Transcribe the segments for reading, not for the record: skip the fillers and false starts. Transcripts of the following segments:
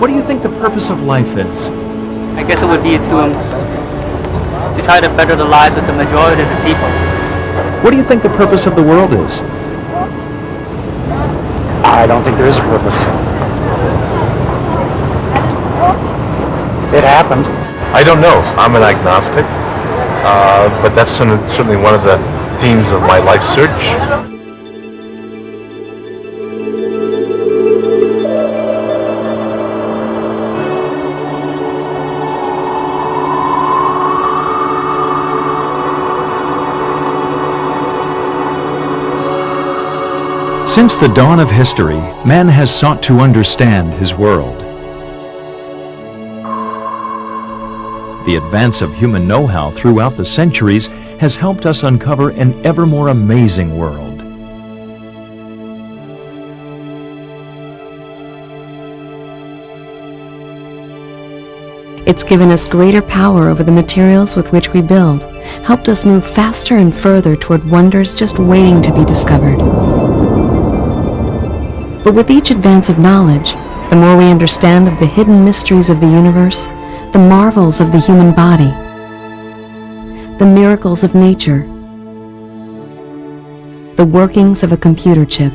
What do you think the purpose of life is? I guess it would be to try to better the lives of the majority of the people. What do you think the purpose of the world is? I don't think there is a purpose. It happened. I don't know. I'm an agnostic, but that's certainly one of the themes of my life search. Since the dawn of history, man has sought to understand his world. The advance of human know-how throughout the centuries has helped us uncover an ever more amazing world. It's given us greater power over the materials with which we build, helped us move faster and further toward wonders just waiting to be discovered. But with each advance of knowledge, the more we understand of the hidden mysteries of the universe, the marvels of the human body, the miracles of nature, the workings of a computer chip,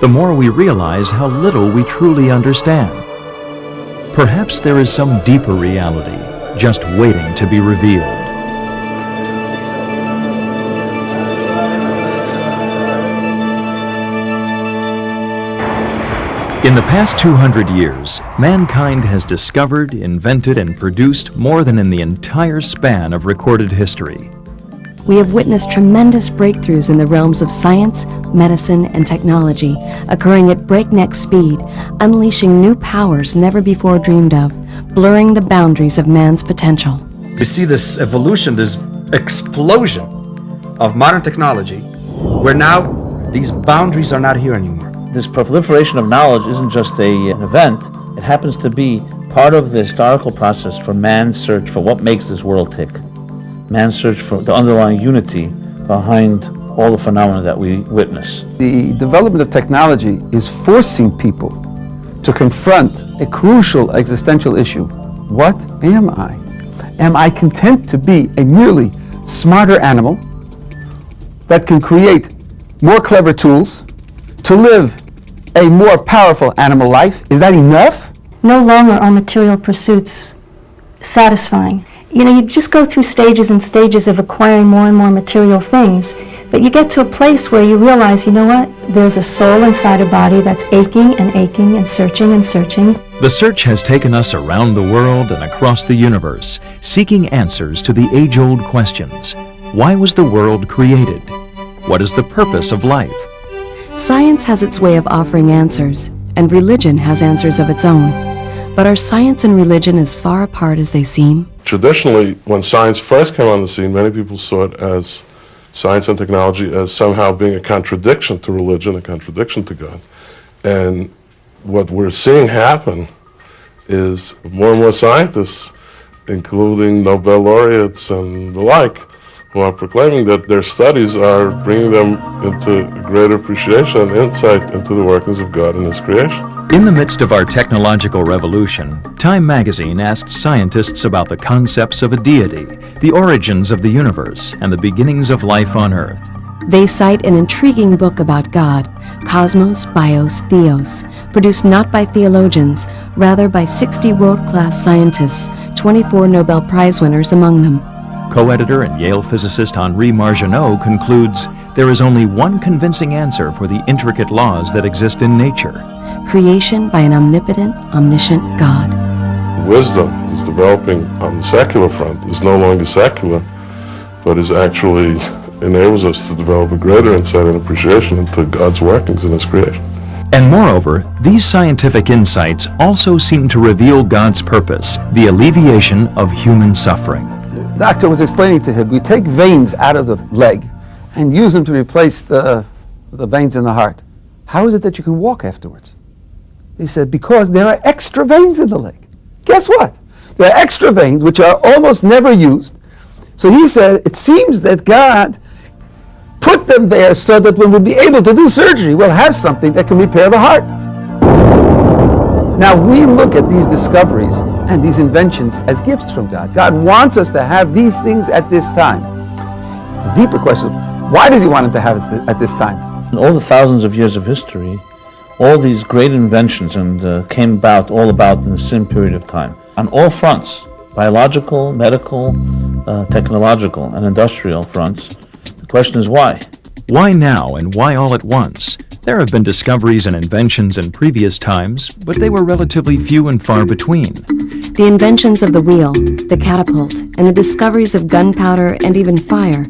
the more we realize how little we truly understand. Perhaps there is some deeper reality just waiting to be revealed. In the past 200 years, mankind has discovered, invented, and produced more than in the entire span of recorded history. We have witnessed tremendous breakthroughs in the realms of science, medicine, and technology, occurring at breakneck speed, unleashing new powers never before dreamed of, blurring the boundaries of man's potential. We see this evolution, this explosion of modern technology, where now these boundaries are not here anymore. This proliferation of knowledge isn't just an event, it happens to be part of the historical process for man's search for what makes this world tick. Man's search for the underlying unity behind all the phenomena that we witness. The development of technology is forcing people to confront a crucial existential issue. What am I? Am I content to be a merely smarter animal that can create more clever tools to live a more powerful animal life? Is that enough? No longer are material pursuits satisfying. You know, you just go through stages and stages of acquiring more and more material things, but you get to a place where you realize, you know what, there's a soul inside a body that's aching and searching and searching. The search has taken us around the world and across the universe, seeking answers to the age-old questions. Why was the world created? What is the purpose of life? Science has its way of offering answers, and religion has answers of its own. But are science and religion as far apart as they seem? Traditionally, when science first came on the scene, many people saw it as science and technology as somehow being a contradiction to religion, a contradiction to God. And what we're seeing happen is more and more scientists, including Nobel laureates and the like, who are proclaiming that their studies are bringing them into greater appreciation and insight into the workings of God and His creation. In the midst of our technological revolution, Time magazine asked scientists about the concepts of a deity, the origins of the universe, and the beginnings of life on Earth. They cite an intriguing book about God, Cosmos, Bios, Theos, produced not by theologians, rather by 60 world-class scientists, 24 Nobel Prize winners among them. Co-editor and Yale physicist Henri Margenot concludes there is only one convincing answer for the intricate laws that exist in nature. Creation by an omnipotent, omniscient God. Wisdom is developing on the secular front is no longer secular, but is actually enables us to develop a greater insight and appreciation into God's workings in His creation. And moreover, these scientific insights also seem to reveal God's purpose, the alleviation of human suffering. The doctor was explaining to him, we take veins out of the leg and use them to replace the veins in the heart. How is it that you can walk afterwards? He said, because there are extra veins in the leg. Guess what? There are extra veins which are almost never used. So he said, it seems that God put them there so that when we'll be able to do surgery, we'll have something that can repair the heart. Now we look at these discoveries and these inventions as gifts from God. God wants us to have these things at this time. The deeper question is, why does he want us to have it at this time? In all the thousands of years of history, all these great inventions came about all about in the same period of time. On all fronts, biological, medical, technological, and industrial fronts. The question is why? Why now and why all at once? There have been discoveries and inventions in previous times, but they were relatively few and far between. The inventions of the wheel, the catapult, and the discoveries of gunpowder and even fire.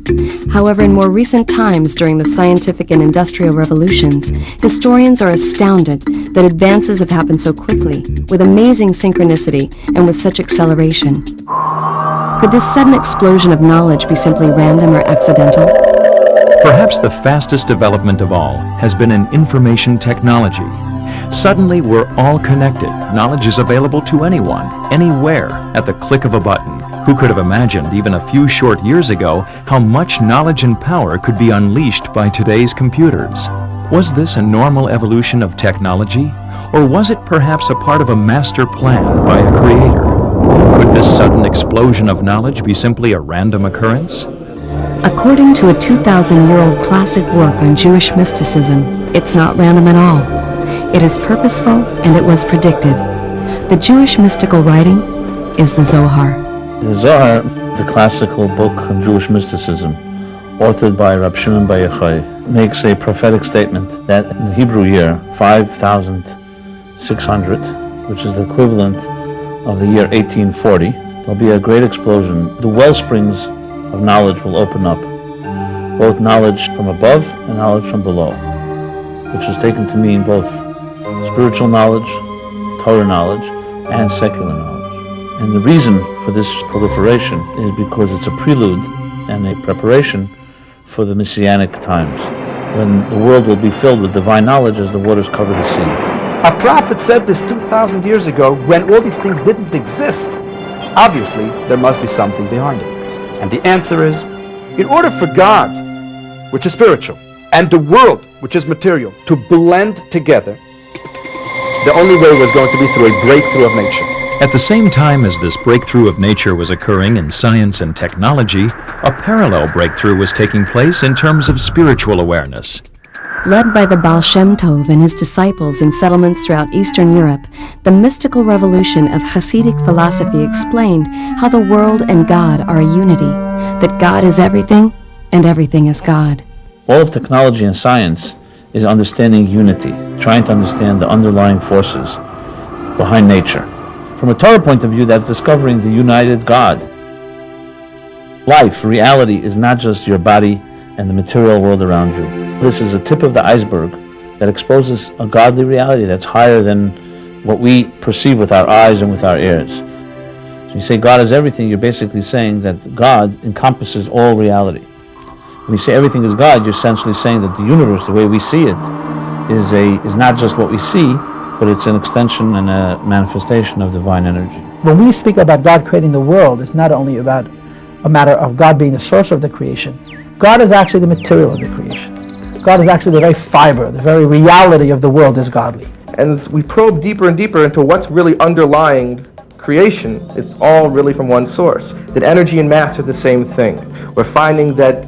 However, in more recent times during the scientific and industrial revolutions, historians are astounded that advances have happened so quickly, with amazing synchronicity and with such acceleration. Could this sudden explosion of knowledge be simply random or accidental? Perhaps the fastest development of all has been in information technology. Suddenly, we're all connected. Knowledge is available to anyone, anywhere, at the click of a button. Who could have imagined even a few short years ago how much knowledge and power could be unleashed by today's computers? Was this a normal evolution of technology? Or was it perhaps a part of a master plan by a creator? Could this sudden explosion of knowledge be simply a random occurrence? According to a 2,000-year-old classic work on Jewish mysticism, it's not random at all. It is purposeful and it was predicted. The Jewish mystical writing is the Zohar. The Zohar, the classical book of Jewish mysticism, authored by Rab Shimon Bar Yochai, makes a prophetic statement that in the Hebrew year 5600, which is the equivalent of the year 1840, there'll be a great explosion. The well springs of knowledge will open up, both knowledge from above and knowledge from below, which is taken to mean both spiritual knowledge, Torah knowledge, and secular knowledge. And the reason for this proliferation is because it's a prelude and a preparation for the Messianic times, when the world will be filled with divine knowledge as the waters cover the sea. A prophet said this 2,000 years ago when all these things didn't exist. Obviously, there must be something behind it. And the answer is, in order for God, which is spiritual, and the world, which is material, to blend together, the only way was going to be through a breakthrough of nature. At the same time as this breakthrough of nature was occurring in science and technology, a parallel breakthrough was taking place in terms of spiritual awareness. Led by the Baal Shem Tov and his disciples in settlements throughout Eastern Europe, the mystical revolution of Hasidic philosophy explained how the world and God are a unity, that God is everything and everything is God. All of technology and science is understanding unity, trying to understand the underlying forces behind nature. From a Torah point of view, that's discovering the united God. Life, reality, is not just your body and the material world around you. This is a tip of the iceberg that exposes a godly reality that's higher than what we perceive with our eyes and with our ears. So you say God is everything, you're basically saying that God encompasses all reality. When you say everything is God, you're essentially saying that the universe, the way we see it, is not just what we see, but it's an extension and a manifestation of divine energy. When we speak about God creating the world, it's not only about a matter of God being the source of the creation. God is actually the material of the creation. God is actually the very fiber, the very reality of the world is godly. And as we probe deeper and deeper into what's really underlying creation, it's all really from one source. That energy and mass are the same thing. We're finding that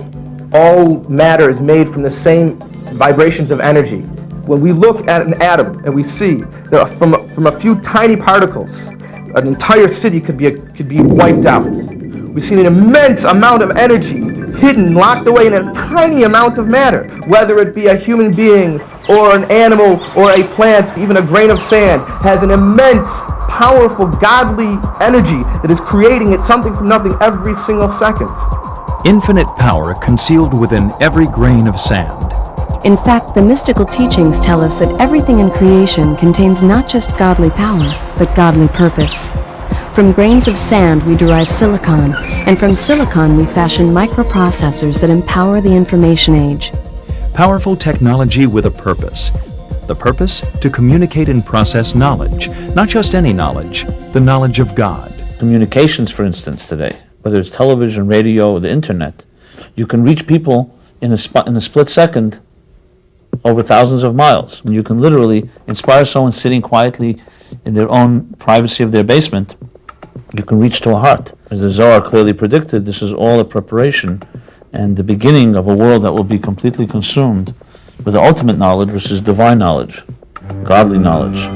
all matter is made from the same vibrations of energy. When we look at an atom and we see that from a few tiny particles, an entire city could be wiped out. We've seen an immense amount of energy hidden, locked away in a tiny amount of matter, whether it be a human being or an animal or a plant, even a grain of sand, has an immense, powerful, godly energy that is creating it something from nothing every single second. Infinite power concealed within every grain of sand. In fact, the mystical teachings tell us that everything in creation contains not just godly power, but godly purpose. From grains of sand we derive silicon, and from silicon we fashion microprocessors that empower the information age. Powerful technology with a purpose. The purpose? To communicate and process knowledge. Not just any knowledge, the knowledge of God. Communications, for instance, today, whether it's television, radio, or the internet, you can reach people in a split second over thousands of miles. And you can literally inspire someone sitting quietly in their own privacy of their basement, you can reach to a heart. As the Zohar clearly predicted, this is all a preparation and the beginning of a world that will be completely consumed with the ultimate knowledge, which is divine knowledge, godly knowledge.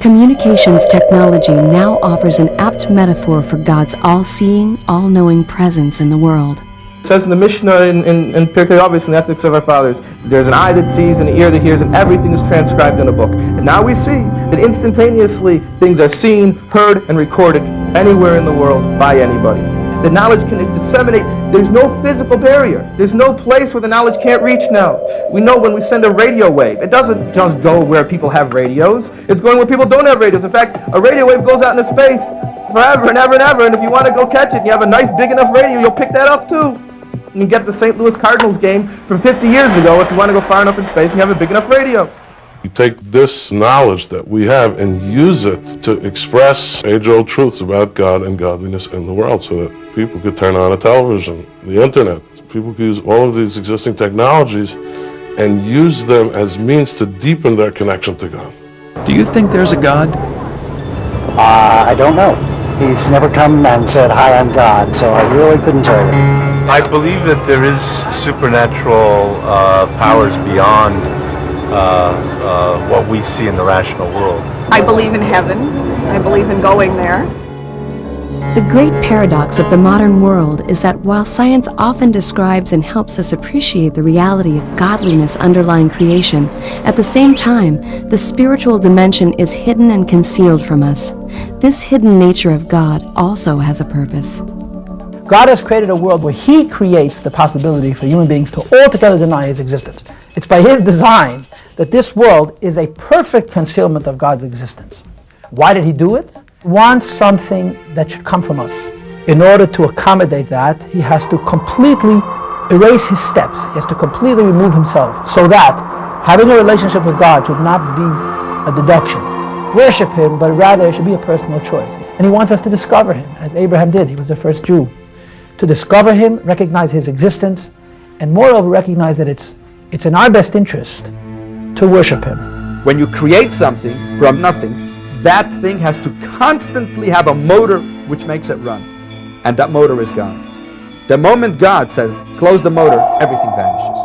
Communications technology now offers an apt metaphor for God's all-seeing, all-knowing presence in the world. It says in the Mishnah in Pirkei Avos, in the Ethics of Our Fathers, there's an eye that sees and an ear that hears, and everything is transcribed in a book. And now we see that instantaneously things are seen, heard, and recorded anywhere in the world by anybody. The knowledge can disseminate. There's no physical barrier. There's no place where the knowledge can't reach now. We know when we send a radio wave, it doesn't just go where people have radios. It's going where people don't have radios. In fact, a radio wave goes out into space forever and ever and ever, and if you want to go catch it and you have a nice big enough radio, you'll pick that up too. You can get the St. Louis Cardinals game from 50 years ago if you want to go far enough in space and you have a big enough radio. You take this knowledge that we have and use it to express age-old truths about God and godliness in the world so that people could turn on a television, the internet. People could use all of these existing technologies and use them as means to deepen their connection to God. Do you think there's a God? I don't know. He's never come and said, "Hi, I'm God," so I really couldn't tell you. I believe that there is supernatural powers beyond what we see in the rational world. I believe in heaven. I believe in going there. The great paradox of the modern world is that while science often describes and helps us appreciate the reality of godliness underlying creation, at the same time, the spiritual dimension is hidden and concealed from us. This hidden nature of God also has a purpose. God has created a world where He creates the possibility for human beings to altogether deny His existence. It's by His design that this world is a perfect concealment of God's existence. Why did He do it? He wants something that should come from us. In order to accommodate that, He has to completely erase His steps. He has to completely remove Himself so that having a relationship with God should not be a deduction. Worship Him, but rather it should be a personal choice. And He wants us to discover Him, as Abraham did. He was the first Jew. To discover Him, recognize His existence, and moreover recognize that it's in our best interest to worship Him. When you create something from nothing, that thing has to constantly have a motor which makes it run. And that motor is God. The moment God says, close the motor, everything vanishes.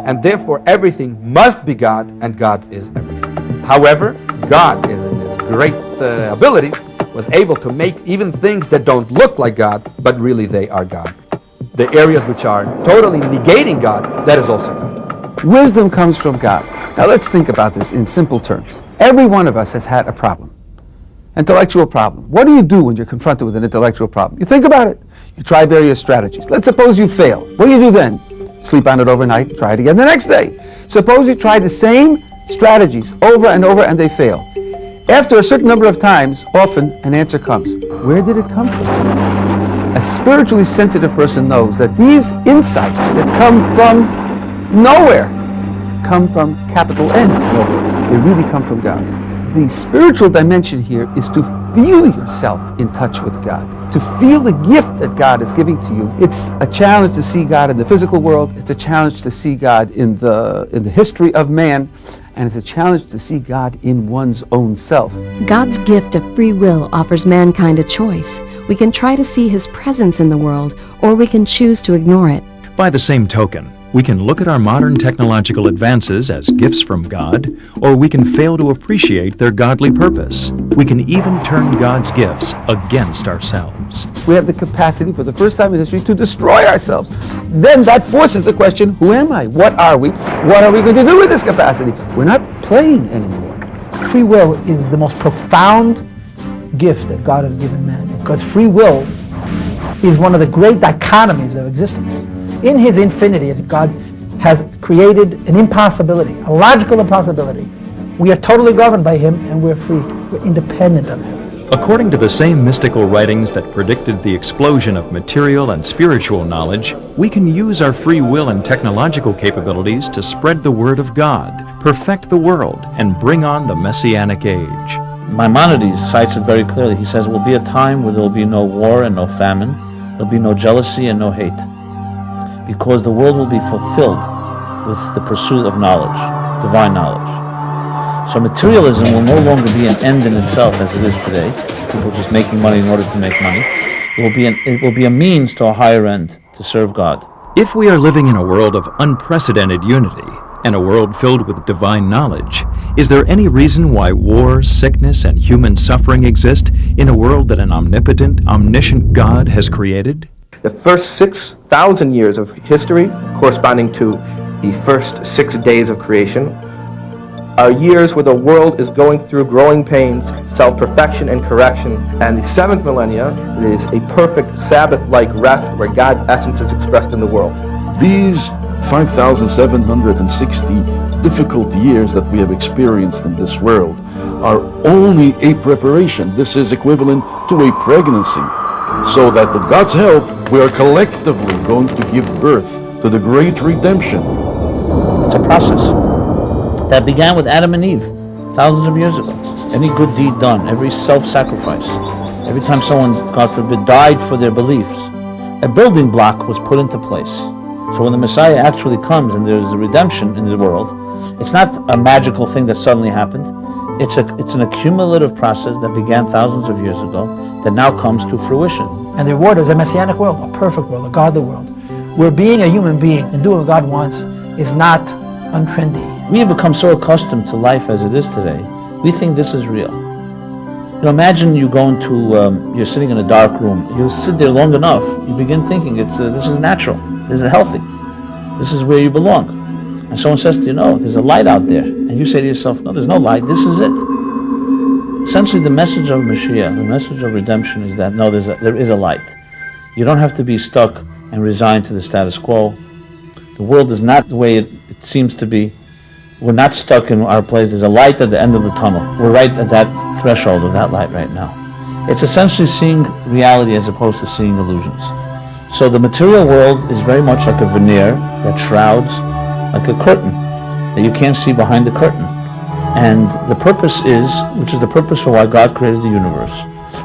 And therefore everything must be God, and God is everything. However, God is in His great ability, was able to make even things that don't look like God, but really they are God. The areas which are totally negating God, that is also God. Wisdom comes from God. Now let's think about this in simple terms. Every one of us has had a problem, intellectual problem. What do you do when you're confronted with an intellectual problem? You think about it. You try various strategies. Let's suppose you fail. What do you do then? Sleep on it overnight, try it again the next day. Suppose you try the same strategies over and over and they fail. After a certain number of times, often an answer comes. Where did it come from? A spiritually sensitive person knows that these insights that come from nowhere come from capital N, nowhere. They really come from God. The spiritual dimension here is to feel yourself in touch with God, to feel the gift that God is giving to you. It's a challenge to see God in the physical world. It's a challenge to see God in the history of man. And it's a challenge to see God in one's own self. God's gift of free will offers mankind a choice. We can try to see His presence in the world, or we can choose to ignore it. By the same token, we can look at our modern technological advances as gifts from God, or we can fail to appreciate their godly purpose. We can even turn God's gifts against ourselves. We have the capacity for the first time in history to destroy ourselves. Then that forces the question, who am I? What are we? What are we going to do with this capacity? We're not playing anymore. Free will is the most profound gift that God has given man, because free will is one of the great dichotomies of existence. In His infinity, God has created an impossibility, a logical impossibility. We are totally governed by Him, and we're free. We're independent of Him. According to the same mystical writings that predicted the explosion of material and spiritual knowledge, we can use our free will and technological capabilities to spread the word of God, perfect the world, and bring on the Messianic age. Maimonides cites it very clearly. He says, "Will be a time where there will be no war and no famine, there'll be no jealousy and no hate, because the world will be fulfilled with the pursuit of knowledge, divine knowledge. So materialism will no longer be an end in itself as it is today, people just making money in order to make money. It will be a means to a higher end, to serve God. If we are living in a world of unprecedented unity, and a world filled with divine knowledge, is there any reason why war, sickness, and human suffering exist in a world that an omnipotent, omniscient God has created? The first 6,000 years of history, corresponding to the first 6 days of creation, are years where the world is going through growing pains, self-perfection and correction, and the 7th millennia is a perfect Sabbath-like rest where God's essence is expressed in the world. These 5,760 difficult years that we have experienced in this world are only a preparation. This is equivalent to a pregnancy, so that with God's help, we are collectively going to give birth to the great redemption. It's a process that began with Adam and Eve thousands of years ago. Any good deed done, every self-sacrifice, every time someone, God forbid, died for their beliefs, a building block was put into place. So when the Messiah actually comes and there's a redemption in the world, it's not a magical thing that suddenly happened. It's an accumulative process that began thousands of years ago that now comes to fruition. And the reward is a messianic world, a perfect world, a godly world, where being a human being and doing what God wants is not untrendy. We have become so accustomed to life as it is today, we think this is real. You know, imagine you go into, you're sitting in a dark room, you sit there long enough, you begin thinking this is natural, this is healthy, this is where you belong. And someone says to you, no, there's a light out there. And you say to yourself, no, there's no light, this is it. Essentially the message of Mashiach, the message of redemption is that, no, there is a light. You don't have to be stuck and resigned to the status quo. The world is not the way it seems to be. We're not stuck in our place. There's a light at the end of the tunnel. We're right at that threshold of that light right now. It's essentially seeing reality as opposed to seeing illusions. So the material world is very much like a veneer that shrouds, like a curtain, that you can't see behind the curtain. And the purpose is, which is the purpose for why God created the universe,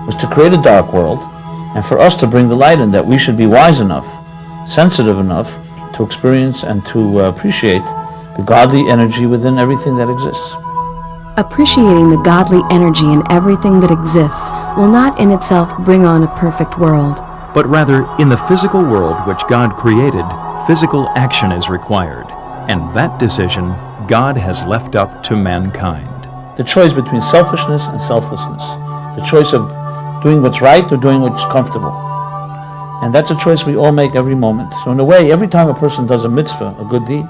was to create a dark world and for us to bring the light in, that we should be wise enough, sensitive enough to experience and to appreciate the godly energy within everything that exists. Appreciating the godly energy in everything that exists will not in itself bring on a perfect world. But rather, in the physical world which God created, physical action is required. And that decision God has left up to mankind. The choice between selfishness and selflessness. The choice of doing what's right or doing what's comfortable. And that's a choice we all make every moment. So in a way, every time a person does a mitzvah, a good deed,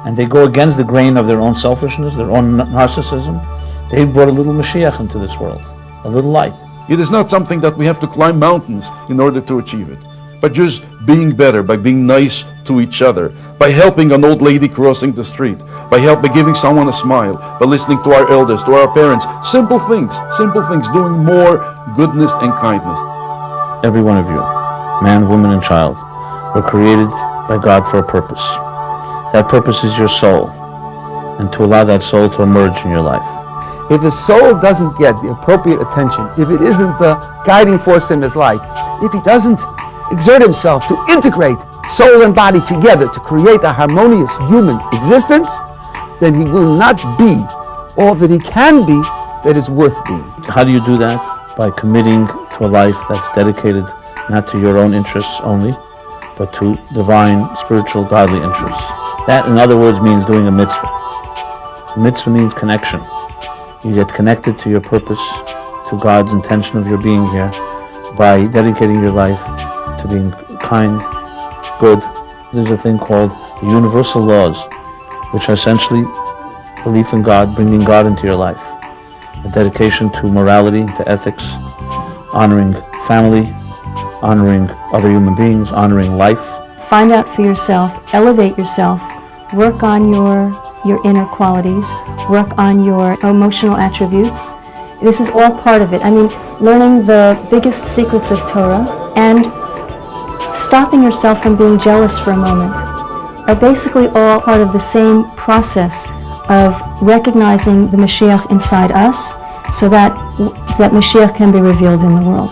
and they go against the grain of their own selfishness, their own narcissism, they brought a little Mashiach into this world, a little light. It is not something that we have to climb mountains in order to achieve it, but just being better, by being nice to each other, by helping an old lady crossing the street, by giving someone a smile, by listening to our elders, to our parents. Simple things, doing more goodness and kindness. Every one of you, man, woman, and child, were created by God for a purpose. That purpose is your soul, and to allow that soul to emerge in your life. If his soul doesn't get the appropriate attention, if it isn't the guiding force in his life, if he doesn't exert himself to integrate soul and body together to create a harmonious human existence, then he will not be all that he can be that is worth being. How do you do that? By committing to a life that's dedicated not to your own interests only, but to divine, spiritual, godly interests. That, in other words, means doing a mitzvah. A mitzvah means connection. You get connected to your purpose, to God's intention of your being here, by dedicating your life to being kind, good. There's a thing called the universal laws, which are essentially belief in God, bringing God into your life. A dedication to morality, to ethics, honoring family, honoring other human beings, honoring life. Find out for yourself, elevate yourself, work on your inner qualities, work on your emotional attributes. This is all part of it. I mean, learning the biggest secrets of Torah and stopping yourself from being jealous for a moment are basically all part of the same process of recognizing the Mashiach inside us so that Mashiach can be revealed in the world.